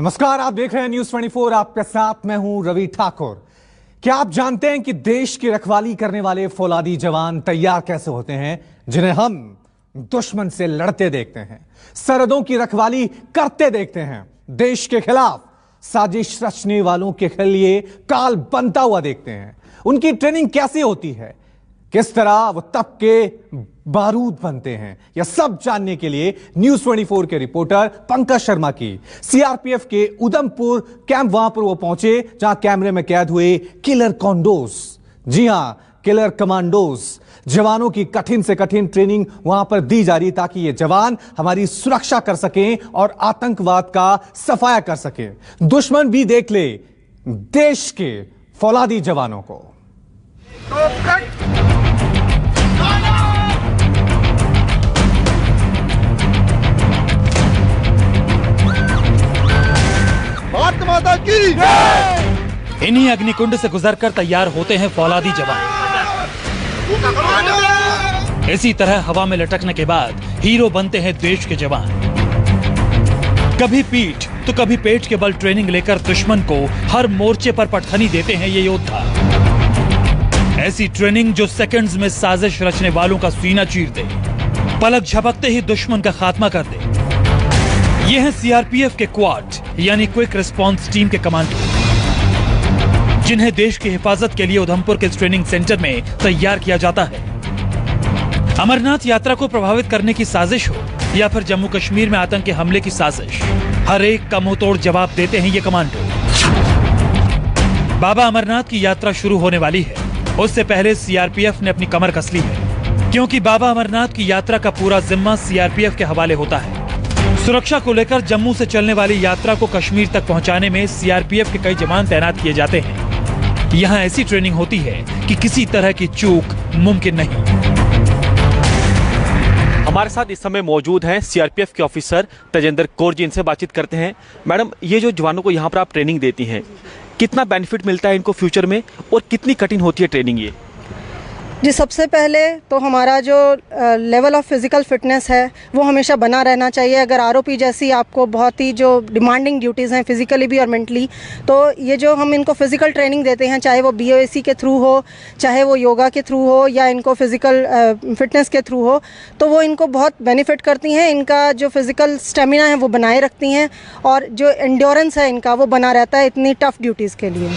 नमस्कार, आप देख रहे हैं न्यूज 24। आपके साथ मैं हूं रवि ठाकुर। क्या आप जानते हैं कि देश की रखवाली करने वाले फौलादी जवान तैयार कैसे होते हैं, जिन्हें हम दुश्मन से लड़ते देखते हैं, सरहदों की रखवाली करते देखते हैं, देश के खिलाफ साजिश रचने वालों के लिए काल बनता हुआ देखते हैं। उनकी ट्रेनिंग कैसी होती है, किस तरह वो तब के बारूद बनते हैं, यह सब जानने के लिए न्यूज 24 के रिपोर्टर पंकज शर्मा की सीआरपीएफ के उधमपुर कैंप वहां पर वो पहुंचे जहां कैमरे में कैद हुए किलर कॉन्डोज, जी हां किलर कमांडोज जवानों की कठिन से कठिन ट्रेनिंग वहां पर दी जा रही ताकि ये जवान हमारी सुरक्षा कर सकें और आतंकवाद का सफाया कर सकें। दुश्मन भी देख ले देश के फौलादी जवानों को। भारत माता की जय। इन्हीं अग्निकुंड से गुजरकर तैयार होते हैं फौलादी जवान। इसी तरह हवा में लटकने के बाद हीरो बनते हैं देश के जवान। कभी पीठ तो कभी पेट के बल ट्रेनिंग लेकर दुश्मन को हर मोर्चे पर पटखनी देते हैं ये योद्धा। ऐसी ट्रेनिंग जो सेकंड्स में साजिश रचने वालों का सीना चीर दे, पलक झपकते ही दुश्मन का खात्मा कर दे। ये हैं सीआरपीएफ के क्वाड यानी क्विक रिस्पांस टीम के कमांडो, जिन्हें देश की हिफाजत के लिए उधमपुर के ट्रेनिंग सेंटर में तैयार किया जाता है। अमरनाथ यात्रा को प्रभावित करने की साजिश हो या फिर जम्मू कश्मीर में आतंकी हमले की साजिश, हर एक का मुंह तोड़ जवाब देते हैं ये कमांडो। बाबा अमरनाथ की यात्रा शुरू होने वाली है, उससे पहले सीआरपीएफ ने अपनी कमर कस ली है, क्योंकि बाबा अमरनाथ की यात्रा का पूरा जिम्मा सीआरपीएफ के हवाले होता है। सुरक्षा को लेकर जम्मू से चलने वाली यात्रा को कश्मीर तक पहुंचाने में सीआरपीएफ के कई जवान तैनात किए जाते हैं। यहां ऐसी ट्रेनिंग होती है कि किसी तरह की चूक मुमकिन नहीं। हमारे साथ इस समय मौजूद हैं सीआरपीएफ के ऑफिसर तेजेंद्र कौर जी, इनसे बातचीत करते हैं। मैडम, ये जो जवानों को यहाँ पर आप ट्रेनिंग देती हैं, कितना बेनिफिट मिलता है इनको फ्यूचर में और कितनी कठिन होती है ट्रेनिंग ये? जी, सबसे पहले तो हमारा जो लेवल ऑफ फिज़िकल फिटनेस है वो हमेशा बना रहना चाहिए। अगर आरओपी जैसी आपको बहुत ही जो डिमांडिंग ड्यूटीज़ हैं फिज़िकली भी और मेंटली, तो ये जो हम इनको फ़िज़िकल ट्रेनिंग देते हैं, चाहे वो बीओएसी के थ्रू हो, चाहे वो योगा के थ्रू हो या इनको फ़िज़िकल फिटनेस के थ्रू हो, तो वो इनको बहुत बेनिफिट करती हैं। इनका जो फिज़िकल स्टेमिना है वो बनाए रखती हैं और जो एंड्योरेंस है इनका वो बना रहता है इतनी टफ ड्यूटीज़ के लिए।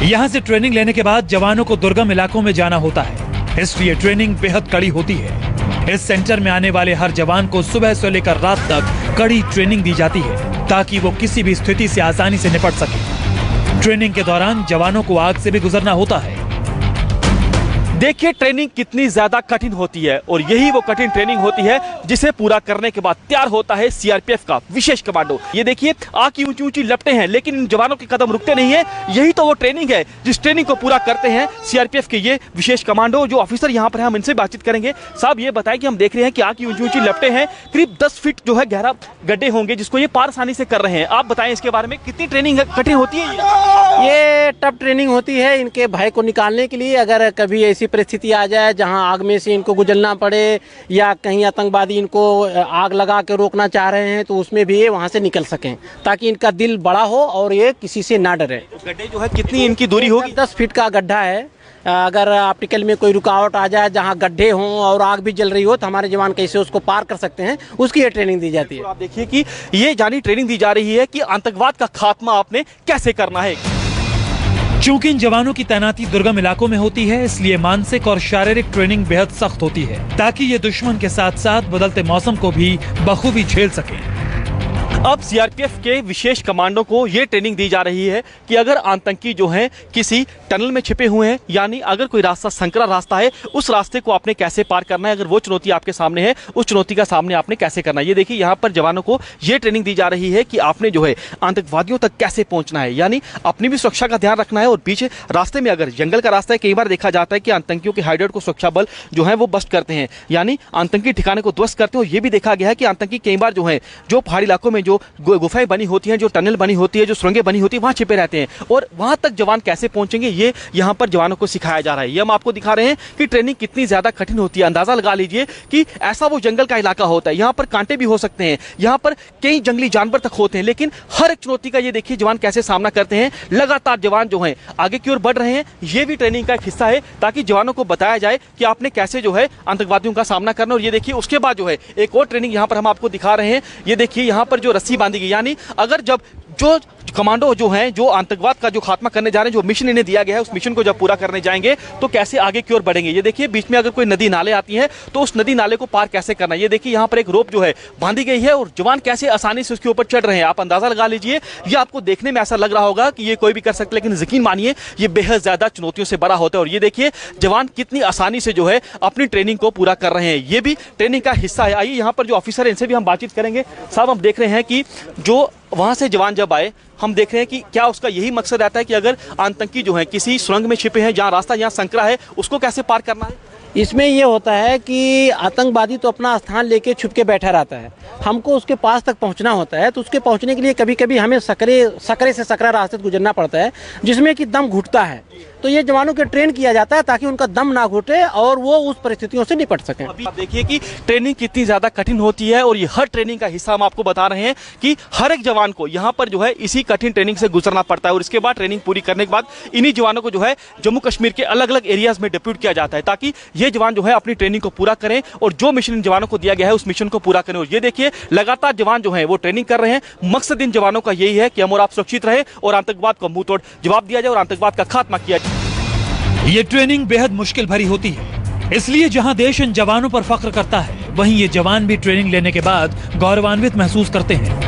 यहाँ से ट्रेनिंग लेने के बाद जवानों को दुर्गम इलाकों में जाना होता है, इसलिए ट्रेनिंग बेहद कड़ी होती है। इस सेंटर में आने वाले हर जवान को सुबह से लेकर रात तक कड़ी ट्रेनिंग दी जाती है ताकि वो किसी भी स्थिति से आसानी से निपट सके। ट्रेनिंग के दौरान जवानों को आग से भी गुजरना होता है। देखिए ट्रेनिंग कितनी ज्यादा कठिन होती है और यही वो कठिन ट्रेनिंग होती है जिसे पूरा करने के बाद तैयार होता है सीआरपीएफ का विशेष कमांडो। ये देखिए आग की ऊंची ऊंची लपटें हैं, लेकिन इन जवानों के कदम रुकते नहीं है। यही तो वो ट्रेनिंग है जिस ट्रेनिंग को पूरा करते हैं सीआरपीएफ के ये विशेष कमांडो। जो ऑफिसर यहाँ पर है हम इनसे बातचीत करेंगे। साहब, ये बताएं कि हम देख रहे हैं कि आग की ऊंची ऊंची लपटें हैं, करीब 10 फीट जो है गहरा गड्ढे होंगे जिसको ये पार आसानी से कर रहे हैं। आप बताएं इसके बारे में, कितनी ट्रेनिंग कठिन होती है? ये टफ ट्रेनिंग होती है इनके भय को निकालने के लिए। अगर कभी ऐसी परिस्थिति आ जाए जहां आग में से इनको गुजरना पड़े या कहीं आतंकवादी इनको आग लगा के रोकना चाह रहे हैं तो उसमें भी ये वहां से निकल सकें, ताकि इनका दिल बड़ा हो और ये किसी से ना डरे। गड्ढे जो है कितनी इनकी दूरी होगी? 10 फीट का गड्ढा है। अगर ऑप्टिकल में कोई रुकावट आ जाए, जहां गड्ढे हों और आग भी जल रही हो, तो हमारे जवान कैसे उसको पार कर सकते हैं, उसकी ये ट्रेनिंग दी जाती है। आप देखिए कि ये जानी ट्रेनिंग दी जा रही है कि आतंकवाद का खात्मा आपने कैसे करना है। चूंकि इन जवानों की तैनाती दुर्गम इलाकों में होती है, इसलिए मानसिक और शारीरिक ट्रेनिंग बेहद सख्त होती है ताकि ये दुश्मन के साथ साथ बदलते मौसम को भी बखूबी झेल सके। अब सीआरपीएफ के विशेष कमांडो को ये ट्रेनिंग दी जा रही है कि अगर आतंकी जो हैं किसी टनल में छिपे हुए हैं, यानी अगर कोई रास्ता संकरा रास्ता है, उस रास्ते को आपने कैसे पार करना है। अगर वो चुनौती आपके सामने है, उस चुनौती का सामने आपने कैसे करना है। ये देखिए यहाँ पर जवानों को ये ट्रेनिंग दी जा रही है कि आपने जो है आतंकवादियों तक कैसे पहुंचना है, यानी अपनी भी सुरक्षा का ध्यान रखना है। और पीछे रास्ते में अगर जंगल का रास्ता है, कई बार देखा जाता है कि आतंकियों के हाइडेआउट को सुरक्षा बल जो है वो बस्ट करते हैं, यानी आतंकी ठिकाने को ध्वस्त करते हैं। और ये भी देखा गया है कि आतंकी कई बार जो है जो पहाड़ी इलाकों में जो जो गुफाएं बनी होती हैं, जो टनल बनी होती है, जो सुरंगें बनी होती है, वहाँ छिपे रहते हैं और वहाँ तक जवान कैसे पहुँचेंगे ये यहाँ पर जवानों को सिखाया जा रहा है। ये हम आपको दिखा रहे हैं कि ट्रेनिंग कितनी ज़्यादा कठिन होती है। अंदाज़ा लगा लीजिए कि ऐसा वो जंगल का इलाका होता है, यहाँ पर कांटे भी हो सकते हैं, यहाँ पर कई जंगली जानवर तक होते हैं, लेकिन हर एक चुनौती का ये देखिए जवान कैसे सामना करते हैं। लगातार जवान जो हैं आगे की ओर बढ़ रहे हैं। ये भी ट्रेनिंग का एक हिस्सा है ताकि जवानों को बताया जाए कि आपने कैसे जो है आतंकवादियों का सामना करना। और ये देखिए उसके बाद जो है एक और ट्रेनिंग यहाँ पर हम आपको दिखा रहे हैं। ये देखिए यहाँ पर जो रस्सी बांधी गई, यानी अगर जब जो कमांडो जो हैं जो आतंकवाद का जो खात्मा करने जा रहे हैं, जो मिशन इन्हें दिया गया है, उस मिशन को जब पूरा करने जाएंगे तो कैसे आगे की ओर बढ़ेंगे। ये देखिए बीच में अगर कोई नदी नाले आती है तो उस नदी नाले को पार कैसे करना है। ये देखिए यहाँ पर एक रोप जो है बांधी गई है और जवान कैसे आसानी से उसके ऊपर चढ़ रहे हैं। आप अंदाजा लगा लीजिए, ये आपको देखने में ऐसा लग रहा होगा कि ये कोई भी कर सकता है, लेकिन यकीन मानिए ये बेहद ज्यादा चुनौतियों से बड़ा होता है। और ये देखिए जवान कितनी आसानी से जो है अपनी ट्रेनिंग को पूरा कर रहे हैं। ये भी ट्रेनिंग का हिस्सा है। आइए यहाँ पर जो ऑफिसर है इनसे भी हम बातचीत करेंगे। साहब, हम देख रहे हैं कि जो वहां से जवान जब आए, हम देख रहे हैं कि क्या उसका यही मकसद रहता है कि अगर आतंकी जो है किसी सुरंग में छिपे हैं, जहां रास्ता जहां संकरा है, उसको कैसे पार करना है। इसमें ये होता है कि आतंकवादी तो अपना स्थान लेके छुप के बैठा रहता है, हमको उसके पास तक पहुंचना होता है। तो उसके पहुंचने के लिए कभी कभी हमें सकरे से सकरा रास्ते से गुजरना पड़ता है, जिसमें कि दम घुटता है। तो ये जवानों के ट्रेन किया जाता है ताकि उनका दम ना घुटे और वो उस परिस्थितियों से निपट सकें। अभी आप देखिए कि ट्रेनिंग कितनी ज़्यादा कठिन होती है और ये हर ट्रेनिंग का हिस्सा हम आपको बता रहे हैं कि हर एक जवान को यहाँ पर जो है इसी कठिन ट्रेनिंग से गुजरना पड़ता है। और इसके बाद ट्रेनिंग पूरी करने के बाद इन्हीं जवानों को जो है जम्मू कश्मीर के अलग अलग एरियाज में डिप्यूट किया जाता है ताकि ये जवान जो है अपनी ट्रेनिंग को पूरा करें और जो मिशन इन जवानों को दिया गया है उस मिशन को पूरा करें। और ये देखिए लगातार जवान जो है वो ट्रेनिंग कर रहे हैं। मकसद इन जवानों का यही है कि हम और आप सुरक्षित रहे और आतंकवाद को मुंह तोड़ जवाब दिया जाए और आतंकवाद का खात्मा किया जाए। ये ट्रेनिंग बेहद मुश्किल भरी होती है, इसलिए जहां देश इन जवानों पर फख्र करता है, वहीं ये जवान भी ट्रेनिंग लेने के बाद गौरवान्वित महसूस करते हैं।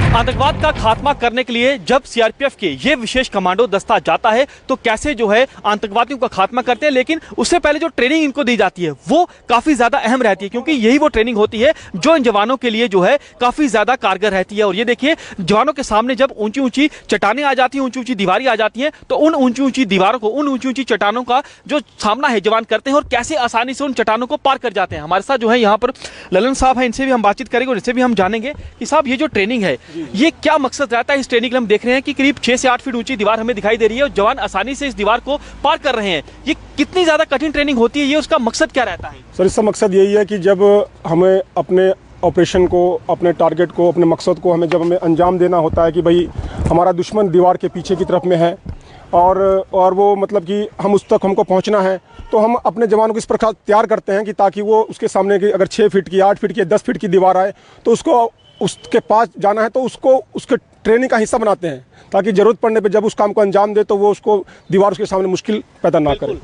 आतंकवाद का खात्मा करने के लिए जब सीआरपीएफ के ये विशेष कमांडो दस्ता जाता है तो कैसे जो है आतंकवादियों का खात्मा करते हैं, लेकिन उससे पहले जो ट्रेनिंग इनको दी जाती है वो काफी ज्यादा अहम रहती है, क्योंकि यही वो ट्रेनिंग होती है जो इन जवानों के लिए जो है काफी ज्यादा कारगर रहती है। और ये देखिए जवानों के सामने जब ऊंची ऊंची चट्टानें आ जाती हैं, ऊंची ऊंची दीवारें आ जाती हैं, तो उन ऊंची ऊंची दीवारों को, उन ऊंची ऊंची चट्टानों का जो सामना है जवान करते हैं और कैसे आसानी से उन चट्टानों को पार कर जाते हैं। हमारे साथ जो है यहाँ पर ललन साहब है, इनसे भी हम बातचीत करेंगे और इनसे भी हम जानेंगे कि साहब ये जो ट्रेनिंग है ये क्या मकसद रहता है। इस ट्रेनिंग में हम देख रहे हैं कि करीब 6 से 8 फीट ऊंची दीवार हमें दिखाई दे रही है और जवान आसानी से इस दीवार को पार कर रहे हैं। ये कितनी ज्यादा कठिन ट्रेनिंग होती है, ये उसका मकसद क्या रहता है? सर, इसका मकसद यही है कि जब हमें अपने ऑपरेशन को, अपने टारगेट को, अपने मकसद को जब हमें अंजाम देना होता है कि भाई हमारा दुश्मन दीवार के पीछे की तरफ में है और वो मतलब कि हम उस तक हमको पहुंचना है, तो हम अपने जवानों को इस प्रकार तैयार करते हैं कि ताकि वो उसके सामने की अगर 6 फीट की, 8 फीट की, 10 फीट की दीवार आए तो उसको उसके पास जाना है तो उसको उसके ट्रेनिंग का हिस्सा बनाते हैं ताकि जरूरत पड़ने पे जब उस काम को अंजाम दे तो वो उसको दीवार उसके सामने मुश्किल पैदा ना करे।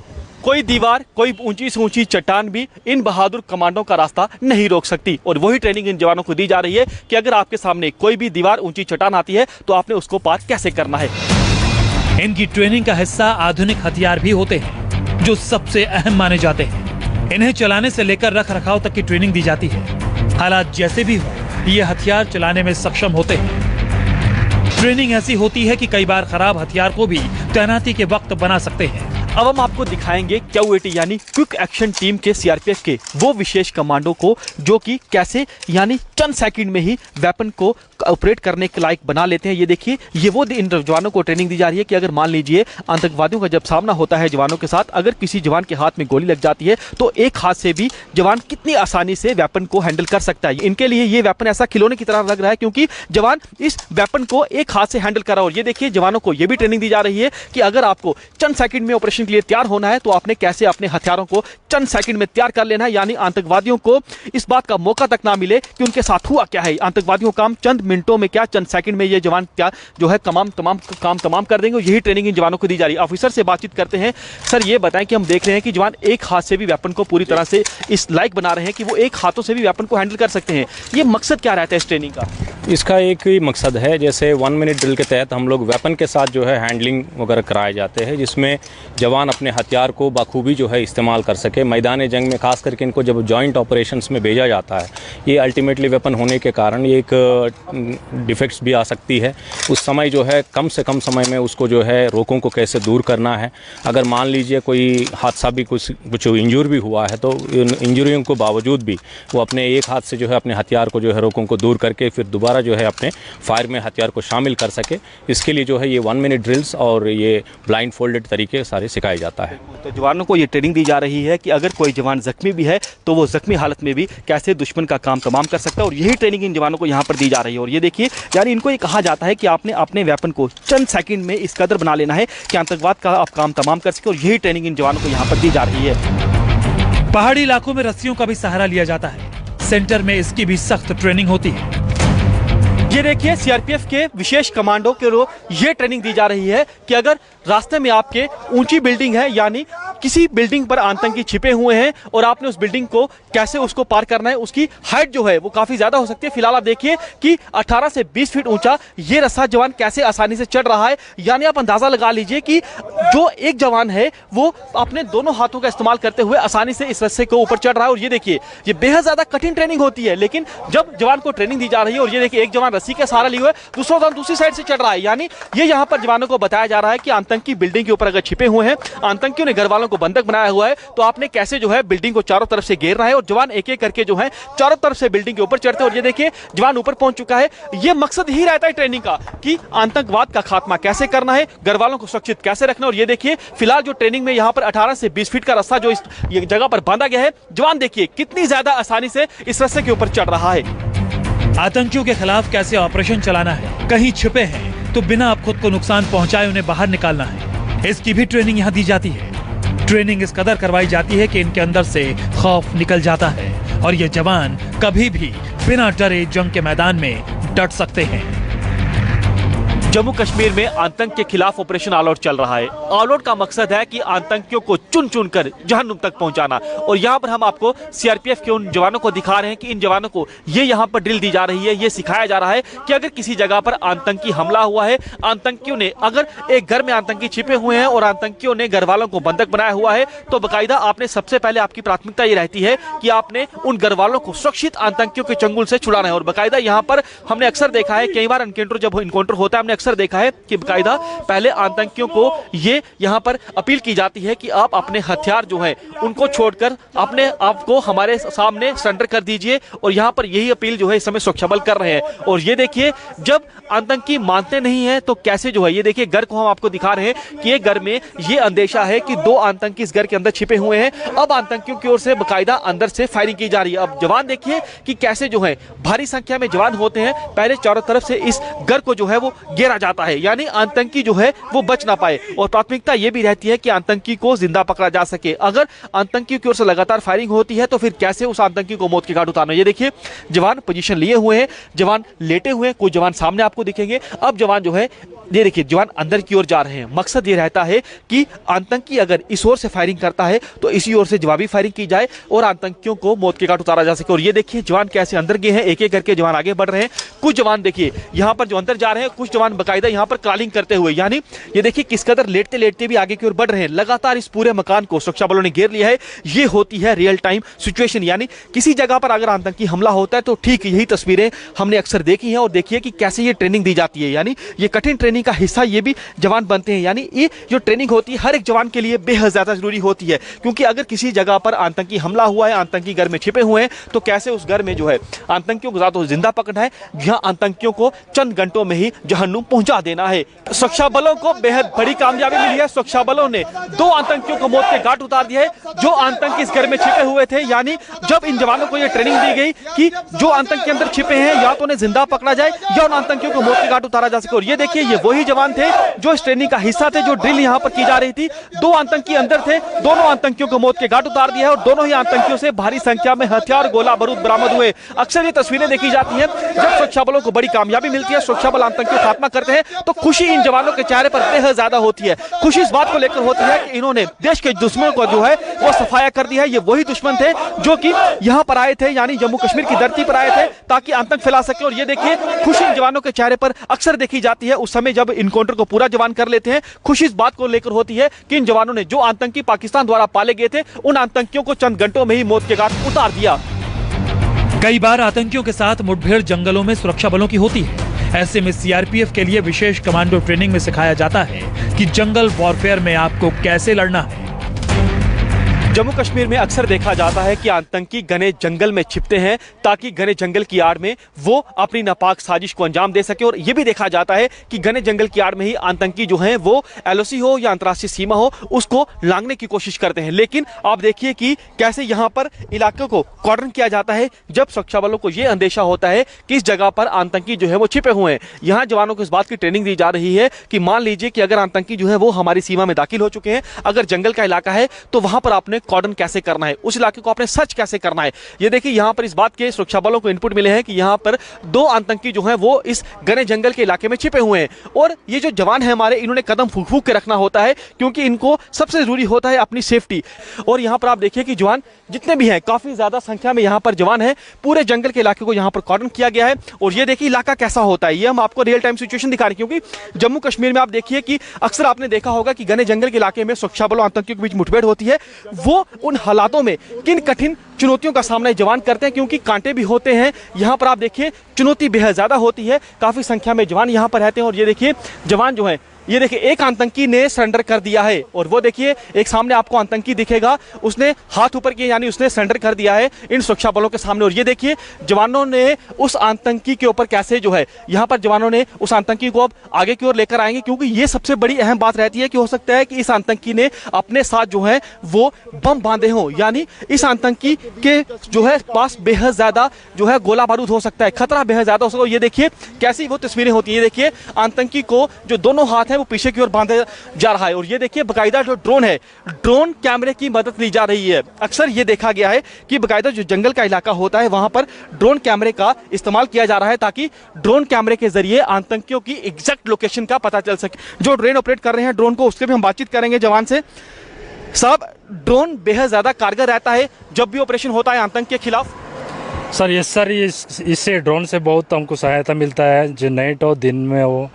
कोई दीवार, कोई ऊंची से ऊंची चट्टान भी इन बहादुर कमांडो का रास्ता नहीं रोक सकती। और वही ट्रेनिंग इन जवानों को दी जा रही है कि अगर आपके सामने कोई भी दीवार, ऊंची चट्टान आती है तो आपने उसको पार कैसे करना है। इनकी ट्रेनिंग का हिस्सा आधुनिक हथियार भी होते हैं जो सबसे अहम माने जाते हैं। इन्हें चलाने से लेकर रख रखाव तक की ट्रेनिंग दी जाती है। हालात जैसे भी हो, ये हथियार चलाने में सक्षम होते हैं। ट्रेनिंग ऐसी होती है कि कई बार खराब हथियार को भी तैनाती के वक्त बना सकते हैं। अब हम आपको दिखाएंगे QAT यानी क्विक एक्शन टीम के सीआरपीएफ के वो विशेष कमांडो को जो कि कैसे यानी चंद सेकंड में ही वेपन को ऑपरेट करने के लायक बना लेते हैं। ये देखिए, ये वो इन जवानों को ट्रेनिंग दी जा रही है कि अगर मान लीजिए आतंकवादियों का जब सामना होता है जवानों के साथ, अगर किसी जवान के हाथ में गोली लग जाती है तो एक हाथ से भी जवान कितनी आसानी से वेपन को हैंडल कर सकता है। इनके लिए ये वेपन ऐसा खिलौने की तरह लग रहा है क्योंकि जवान इस वेपन को एक हाथ से हैंडल कर रहा है। और ये देखिए जवानों को ये भी ट्रेनिंग दी जा रही है कि अगर आपको चंद सेकंड में ऑपरेशन के लिए तैयार होना है तो आपने कैसे अपने हथियारों को चंद सेकंड में तैयार कर लेना है, यानी आतंकवादियों को इस बात का मौका तक ना मिले कि उनके साथ हुआ क्या है। आतंकवादियों का काम चंद मिनटों में क्या, चंद सेकंड में ये जवान क्या जो है तमाम काम कर देंगे। यही ट्रेनिंग इन जवानों को दी जा रही है। ऑफिसर से बातचीत करते हैं। सर, ये बताएं कि हम देख रहे हैं कि जवान एक हाथ से भी वेपन को पूरी तरह से इस लायक बना रहे हैं कि वो एक हाथों से भी वेपन को हैंडल कर सकते हैं। ये मकसद क्या रहता है इस ट्रेनिंग का? इसका एक ही मकसद है, जैसे 1 मिनट ड्रिल के तहत हम लोग वेपन के साथ जो है हैंडलिंग वगैरह कराए जाते हैं, जिसमें जवान अपने हथियार को बखूबी जो है इस्तेमाल कर सके। मैदान जंग में खास करके इनको जब जॉइंट ऑपरेशंस में भेजा जाता है, ये अल्टीमेटली वेपन होने के कारण ये एक डिफेक्ट्स भी आ सकती है। उस समय जो है कम से कम समय में उसको जो है रोकों को कैसे दूर करना है। अगर मान लीजिए कोई हादसा भी कुछ इंजूर भी हुआ है, तो इन इंजरियों के बावजूद भी वो अपने एक हाथ से जो है अपने हथियार को जो है रोकों को दूर करके फिर दोबारा जो है अपने फायर में हथियार को शामिल कर सके। इसके लिए जो है ये 1 मिनट ड्रिल्स और ये ब्लाइंड फोल्डेड तरीके सारे सिखाए जाता है। तो जवानों को ये ट्रेनिंग दी जा रही है कि अगर कोई जवान जख्मी भी है तो वो जख्मी हालत में भी कैसे दुश्मन का काम तमाम कर सकता है, और यही ट्रेनिंग इन जवानों को यहाँ पर दी जा रही है। और ये देखिए, यानी इनको ये कहा जाता है कि आपने अपने वेपन को चंद सेकंड में इस कदर बना लेना है कि आतंकवाद का आप काम तमाम कर सके, और यही ट्रेनिंग इन जवानों को यहाँ पर दी जा रही है। पहाड़ी इलाकों में रस्सियों का भी सहारा लिया जाता है, सेंटर में इसकी भी सख्त ट्रेनिंग होती है। ये देखिए, सीआरपीएफ के विशेष कमांडो के लोग ये ट्रेनिंग दी जा रही है कि अगर रास्ते में आपके ऊंची बिल्डिंग है, यानी किसी बिल्डिंग पर आतंकी छिपे हुए हैं और आपने उस बिल्डिंग को कैसे उसको पार करना है, उसकी हाइट जो है वो काफी ज्यादा हो सकती है। फिलहाल आप देखिए कि 18 से 20 फीट ऊंचा ये रस्सा जवान कैसे आसानी से चढ़ रहा है। यानी आप अंदाजा लगा लीजिए कि जो एक जवान है वो अपने दोनों हाथों का इस्तेमाल करते हुए आसानी से इस रस्से को ऊपर चढ़ रहा है। और ये देखिए, ये बेहद ज्यादा कठिन ट्रेनिंग होती है, लेकिन जब जवान को ट्रेनिंग दी जा रही है, और ये देखिए एक जवान रस्सी का सहारा लिए हुए दूसरा जवान दूसरी साइड से चढ़ रहा है। यानी ये यहाँ पर जवानों को बताया जा रहा है कि आतंकी बिल्डिंग के ऊपर अगर छिपे हुए हैं, आतंकियों ने घर वालों को बंधक बनाया हुआ है, तो आपने कैसे जो है बिल्डिंग को चारों तरफ से घेरना है। और जवान एक एक करके जो है चारों तरफ से बिल्डिंग के ऊपर चढ़ते हैं। और ये देखिए, जवान ऊपर पहुंच चुका है। ये मकसद ही रहता है ट्रेनिंग का कि आतंकवाद का खात्मा कैसे करना है, घर वालों को सुरक्षित कैसे रखना। और ये देखिए, फिलहाल जो ट्रेनिंग में यहाँ पर 18 से 20 फीट का रास्ता जो इस जगह पर बांधा गया है, जवान देखिए कितनी ज्यादा आसानी से इस रास्ते के ऊपर चढ़ रहा है। आतंकियों के खिलाफ कैसे ऑपरेशन चलाना है, कहीं छिपे हैं तो बिना आप खुद को नुकसान पहुंचाए उन्हें बाहर निकालना है, इसकी भी ट्रेनिंग यहाँ दी जाती है। ट्रेनिंग इस कदर करवाई जाती है कि इनके अंदर से खौफ निकल जाता है और ये जवान कभी भी बिना डरे जंग के मैदान में डट सकते हैं। जम्मू कश्मीर में आतंक के खिलाफ ऑपरेशन ऑल आउट चल रहा है। ऑल आउट का मकसद है कि आतंकियों को चुन चुन कर जहन्नुम तक पहुंचाना। और यहाँ पर हम आपको सीआरपीएफ के उन जवानों को दिखा रहे हैं कि इन जवानों को ये यहाँ पर ड्रिल दी जा रही है, ये सिखाया जा रहा है कि अगर किसी जगह पर आतंकी हमला हुआ है, आतंकियों ने अगर एक घर में आतंकी छिपे हुए हैं और आतंकियों ने घर वालों को बंधक बनाया हुआ है, तो बाकायदा आपने सबसे पहले आपकी प्राथमिकता ये रहती है कि आपने उन घर वालों को सुरक्षित आतंकियों के चंगुल से छुड़ाना है। और बाकायदा यहाँ पर हमने अक्सर देखा है, कई बार एनकाउंटर जब इनकाउंटर होता है, हमने अक्सर देखा है कि बाकायदा पहले आतंकियों को ये यहाँ पर अपील की जाती है कि आप अपने हथियार जो है उनको छोड़कर अपने आप को हमारे सामने सरेंडर कर दीजिए। और यहाँ पर यही अपील जो है इस समय सुरक्षा बल कर रहे हैं। और ये देखिए, जब आतंकी मानते नहीं है तो कैसे जो है, ये देखिए घर को हम आपको दिखा रहे हैं कि एक घर में ये अंदेशा है कि 2 आतंकी इस घर के अंदर छिपे हुए हैं। अब आतंकियों की ओर से बाकायदा अंदर से फायरिंग की जा रही है। अब जवान देखिए कि कैसे जो है भारी संख्या में जवान होते हैं, पहले चारों तरफ से इस घर को जो है वो घेरा जाता है, यानी आतंकी जो है वो बच ना पाए। और प्राथमिकता ये भी रहती है कि आतंकी को जिंदा पकड़ा जा सके। अगर आतंकी की ओर से लगातार फायरिंग होती है तो फिर कैसे उस आतंकी को मौत के घाट उतारना। ये देखिए, जवान पोजीशन लिए हुए हैं, जवान लेटे हुए हैं, कुछ जवान सामने आपको दिखेंगे। अब जवान जो है, ये देखिए, जवान अंदर की ओर जा रहे हैं। मकसद ये रहता है कि आतंकी अगर इस ओर से फायरिंग करता है तो इसी ओर से जवाबी फायरिंग की जाए और आतंकियों को मौत के घाट उतारा जा सके। और ये देखिए, जवान कैसे अंदर गए हैं, एक एक करके जवान आगे बढ़ रहे हैं। कुछ जवान देखिए यहाँ पर जो अंदर जा रहे हैं, कुछ जवान बाकायदा यहाँ पर क्रॉलिंग करते हुए, यानी ये देखिए किस कदर लेटते लेटते भी आगे की ओर बढ़ रहे हैं। लगातार इस पूरे मकान को सुरक्षा बलों ने घेर लिया है। ये होती है रियल टाइम सिचुएशन, यानी किसी जगह पर अगर आतंकी हमला होता है तो ठीक यही तस्वीरें हमने अक्सर देखी हैं। और देखिए कि कैसे ये ट्रेनिंग दी जाती है, यानी ये कठिन ट्रेनिंग का हिस्सा ये भी जवान बनते हैं। यानी ये जो ट्रेनिंग होती है हर एक जवान के लिए बेहद ज्यादा जरूरी होती है, क्योंकि अगर किसी जगह पर आतंकी हमला हुआ है, आतंकी घर में छिपे हुए हैं, तो कैसे उस घर में जो है आतंकियों को ज्यादा जिंदा पकड़ना है, जहां आतंकियों को चंद घंटों में ही जहन्नुम पहुंचा देना है। सुरक्षा बलों को बेहद बड़ी कामयाबी मिली है। सुरक्षा बलों ने 2 आतंकियों को मौत के घाट उतार दिया है, जो आतंकी इस घर में छिपे हुए थे। यानी जब इन जवानों को यह ट्रेनिंग दी गई कि जो आतंकी अंदर छिपे हैं, या तो उन्हें जिंदा पकड़ा जाए या उन आतंकियों को मौत के घाट उतारा जा सके। और ये देखिए, ये वही जवान थे जो इस ट्रेनिंग का हिस्सा थे, जो ड्रिल यहाँ पर की जा रही थी। 2 आतंकी अंदर थे, दोनों आतंकियों को मौत के घाट उतार दिया है और दोनों ही आतंकियों से भारी संख्या में हथियार, गोला बारूद बरामद हुए। अक्सर ये तस्वीरें देखी जाती हैं जब सुरक्षा बलों को बड़ी कामयाबी मिलती है, सुरक्षा बल आतंकियों का खात्मा कर करते हैं तो खुशी इन जवानों के चेहरे पर बेहद ज्यादा होती है। खुशी इस बात को लेकर होती है कि इन्होंने देश के दुश्मनों को जो है वो सफाया कर दिया है। ये वही दुश्मन थे जो कि यहाँ पर आए थे, यानी जम्मू कश्मीर की धरती पर आए थे ताकि आतंक फैला सके। और ये देखिए खुशी इन जवानों के चेहरे पर अक्सर देखी जाती है उस समय जब इनकाउंटर को पूरा जवान कर लेते हैं। खुशी इस बात को लेकर होती है कि इन जवानों ने जो आतंकी पाकिस्तान द्वारा पाले गए थे उन आतंकियों को चंद घंटों में ही मौत के घाट उतार दिया। कई बार आतंकियों के साथ मुठभेड़ जंगलों में सुरक्षा बलों की होती है। ऐसे में सीआरपीएफ के लिए विशेष कमांडो ट्रेनिंग में सिखाया जाता है कि जंगल वॉरफेयर में आपको कैसे लड़ना है। जम्मू कश्मीर में अक्सर देखा जाता है कि आतंकी घने जंगल में छिपते हैं ताकि घने जंगल की आड़ में वो अपनी नापाक साजिश को अंजाम दे सके। और ये भी देखा जाता है कि घने जंगल की आड़ में ही आतंकी जो हैं वो एलओसी हो या अंतर्राष्ट्रीय सीमा हो उसको लांघने की कोशिश करते हैं। लेकिन आप देखिए कि कैसे यहाँ पर इलाके को कॉर्डन किया जाता है जब सुरक्षा बलों को ये अंदेशा होता है कि इस जगह पर आतंकी जो है वो छिपे हुए हैं। यहाँ जवानों को इस बात की ट्रेनिंग दी जा रही है कि मान लीजिए कि अगर आतंकी जो है वो हमारी सीमा में दाखिल हो चुके हैं, अगर जंगल का इलाका है तो वहां पर आपने कॉर्डन कैसे करना है, उस इलाके को आपने सर्च कैसे करना है। ये देखिए यहाँ पर इस बात के सुरक्षा बलों को इनपुट मिले हैं कि यहाँ पर 2 आतंकी जो हैं वो इस घने जंगल के इलाके में छिपे हुए हैं। और ये जो जवान है हमारे, इन्होंने कदम फूंक फूंक के रखना होता है क्योंकि इनको सबसे जरूरी होता है अपनी सेफ्टी। और यहाँ पर आप देखिए कि जवान जितने भी हैं, काफी ज्यादा संख्या में यहाँ पर जवान है। पूरे जंगल के इलाके को यहाँ पर कॉर्डन किया गया है। और ये देखिए इलाका कैसा होता है, ये हम आपको रियल टाइम सिचुएशन दिखा रहे हैं क्योंकि जम्मू कश्मीर में आप देखिए कि अक्सर आपने देखा होगा कि घने जंगल के इलाके में सुरक्षा बलों आतंकियों के बीच मुठभेड़ होती है। वो उन हालातों में किन कठिन चुनौतियों का सामना जवान करते हैं क्योंकि कांटे भी होते हैं। यहाँ पर आप देखिए चुनौती बेहद ज्यादा होती है, काफी संख्या में जवान यहाँ पर रहते हैं। और ये देखिए जवान जो है, ये देखिए एक आतंकी ने सरेंडर कर दिया है और वो देखिए एक सामने आपको आतंकी दिखेगा, उसने हाथ ऊपर किए यानी उसने सरेंडर कर दिया है इन सुरक्षा बलों के सामने। और ये देखिए जवानों ने उस आतंकी के ऊपर कैसे जो है यहाँ पर जवानों ने उस आतंकी को अब आगे की ओर लेकर आएंगे क्योंकि ये सबसे बड़ी अहम बात रहती है कि हो सकता है कि इस आतंकी ने अपने साथ जो है वो बम बांधे हों, यानी इस आतंकी के जो है पास बेहद ज्यादा जो है गोला बारूद हो सकता है, खतरा बेहद ज्यादा हो सकता है। ये देखिए कैसी वो तस्वीरें होती है, ये देखिए आतंकी को जो दोनों हाथ वो पीछे की ओर बांधा जा रहा है। और ये देखिए बकायदा जो ड्रोन है, ड्रोन कैमरे की मदद ली जा रही है। अक्सर ये देखा गया है कि बकायदा जो जंगल का इलाका होता है वहां पर ड्रोन कैमरे का इस्तेमाल किया जा रहा है ताकि ड्रोन कैमरे के जरिए आतंकियों की एग्जैक्ट लोकेशन का पता चल सके। जो ड्रोन ऑपरेट कर रहे हैं ड्रोन को, उससे भी हम बातचीत करेंगे जवान से। साहब, ड्रोन बेहद ज्यादा कारगर रहता है जब भी ऑपरेशन होता है आतंक के खिलाफ। सर इससे ड्रोन से बहुत हमको सहायता मिलता है, जो नाइट हो दिन में हो,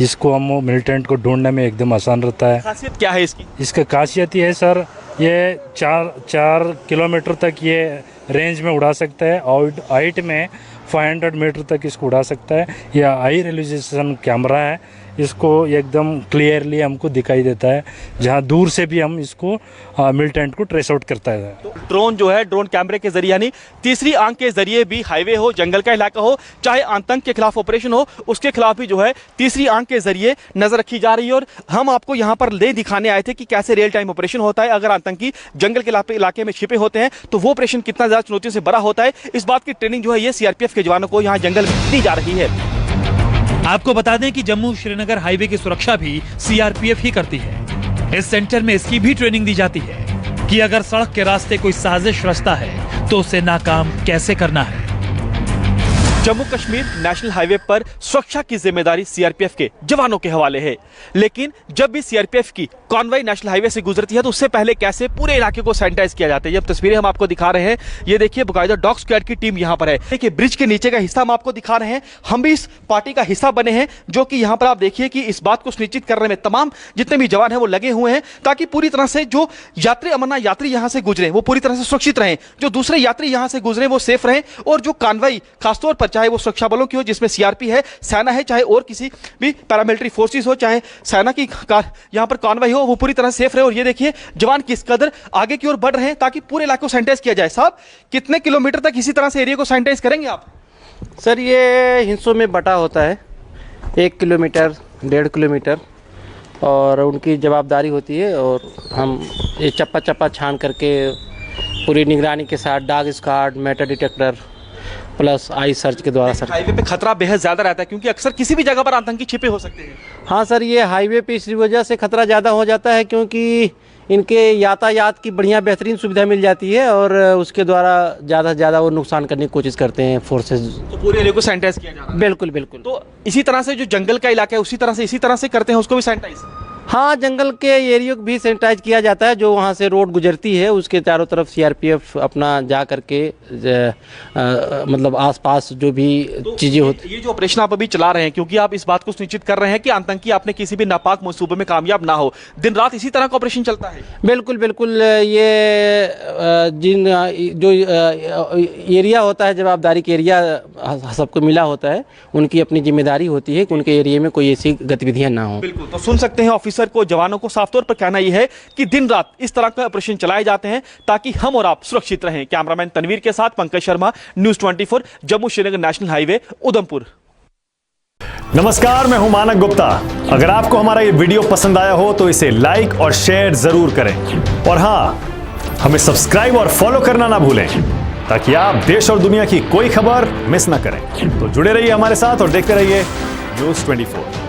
इसको हम मिलिटेंट को ढूंढने में एकदम आसान रहता है। खासियत क्या है इसकी? इसका खासियत ये है सर, ये 4 किलोमीटर तक ये रेंज में उड़ा सकता है और हाइट में 500 मीटर तक इसको उड़ा सकता है। यह हाई रेजोल्यूशन कैमरा है, इसको एकदम क्लियरली हमको दिखाई देता है, जहां दूर से भी हम इसको मिलिटेंट को ट्रेस आउट करता है। तो ड्रोन जो है ड्रोन कैमरे के जरिए यानी तीसरी आंख के जरिए भी हाईवे हो, जंगल का इलाका हो, चाहे आतंक के खिलाफ ऑपरेशन हो, उसके खिलाफ भी जो है तीसरी आंख के जरिए नजर रखी जा रही है। और हम आपको यहाँ पर ले दिखाने आए थे कि कैसे रियल टाइम ऑपरेशन होता है। अगर आतंकी जंगल के इलाके में छिपे होते हैं तो वो ऑपरेशन कितना ज्यादा चुनौतियों से बड़ा होता है, इस बात की ट्रेनिंग जो है ये सीआरपीएफ के जवानों को यहाँ जंगल में दी जा रही है। आपको बता दें कि जम्मू श्रीनगर हाईवे की सुरक्षा भी सीआरपीएफ ही करती है। इस सेंटर में इसकी भी ट्रेनिंग दी जाती है कि अगर सड़क के रास्ते कोई साजिश रचता है तो उसे नाकाम कैसे करना है। जम्मू कश्मीर नेशनल हाईवे पर सुरक्षा की जिम्मेदारी सीआरपीएफ के जवानों के हवाले है, लेकिन जब भी सीआरपीएफ की कॉन्वॉय नेशनल हाईवे से गुजरती है तो उससे पहले कैसे पूरे इलाके को सैनिटाइज किया जाता है। जब तस्वीरें हम आपको दिखा रहे हैं, ये देखिए बकायदा डॉग स्क्वाड की टीम यहाँ पर है। देखिए ब्रिज के नीचे का हिस्सा हम आपको दिखा रहे हैं, हम भी इस पार्टी का हिस्सा बने हैं जो कि यहाँ पर आप देखिए कि इस बात को सुनिश्चित करने में तमाम जितने भी जवान हैं वो लगे हुए हैं ताकि पूरी तरह से जो यात्री अमरनाथ यात्री यहाँ से गुजरे वो पूरी तरह से सुरक्षित रहें, जो दूसरे यात्री यहाँ से गुजरे वो सेफ रहें, और जो कॉन्वॉय खासतौर पर चाहे वो सुरक्षा बलों की हो जिसमें सीआरपी है, सेना है, चाहे और किसी भी पैरामिलिट्री फोर्सेस हो, चाहे सेना की यहाँ पर कॉन्वॉय हो, वो पूरी तरह सेफ रहे। और ये देखिए जवान किस कदर आगे की ओर बढ़ रहे हैं ताकि पूरे इलाके को सैनिटाइज किया जाए। साहब, कितने किलोमीटर तक इसी तरह से एरिया को सैनिटाइज करेंगे आप? सर ये हिस्सों में बटा होता है, 1 किलोमीटर 1.5 किलोमीटर, और उनकी जवाबदारी होती है। और हम ये चप्पा छान करके पूरी निगरानी के साथ dog squad, metal detector plus I search के द्वारा सर्च। हाईवे पे खतरा बेहद ज्यादा रहता है क्योंकि अक्सर किसी भी जगह पर आतंकी छिपे हो सकते हैं। हाँ सर, ये हाईवे पे इस वजह से खतरा ज़्यादा हो जाता है क्योंकि इनके यातायात की बढ़िया बेहतरीन सुविधा मिल जाती है और उसके द्वारा ज़्यादा से ज़्यादा वो नुकसान करने की कोशिश करते हैं फोर्सेज। तो पूरे एरिया को सैनिटाइज किया जा रहा है? बिल्कुल बिल्कुल। तो इसी तरह से जो जंगल का इलाका है इसी तरह से करते हैं उसको भी सैनिटाइज? हाँ, जंगल के एरिया को भी सैनिटाइज किया जाता है। जो वहाँ से रोड गुजरती है उसके चारों तरफ सीआरपीएफ अपना जा करके मतलब आसपास जो भी चीज़ें होती। ये जो ऑपरेशन आप अभी चला रहे हैं क्योंकि आप इस बात को सुनिश्चित कर रहे हैं कि आतंकी आपने किसी भी नापाक मंसूबे में कामयाब ना हो, दिन रात इसी तरह का ऑपरेशन चलता है? बिल्कुल बिल्कुल। ये जिन जो एरिया होता है, जवाबदारी के एरिया सबको मिला होता है, उनकी अपनी जिम्मेदारी होती है कि उनके एरिया में कोई ऐसी गतिविधियाँ ना हो। बिल्कुल। तो सुन सकते हैं ऑफिसर को, जवानों को साफ तौर पर कहना यह है कि दिन रात इस तरह का ऑपरेशन चलाए जाते हैं ताकि हम और आप सुरक्षित रहें। कैमरामैन तनवीर के साथ Pankaj Sharma, news 24, Jammu Srinagar national highway, Udhampur. नमस्कार, मैं हूं मानक गुप्ता। अगर आपको हमारा ये वीडियो पसंद आया हो तो इसे लाइक और शेयर जरूर करें और हां, हमें सब्सक्राइब और फॉलो करना ना भूलें ताकि आप देश और दुनिया की कोई खबर मिस ना करें। तो जुड़े रहिए हमारे साथ और देखते रहिए न्यूज़ 24।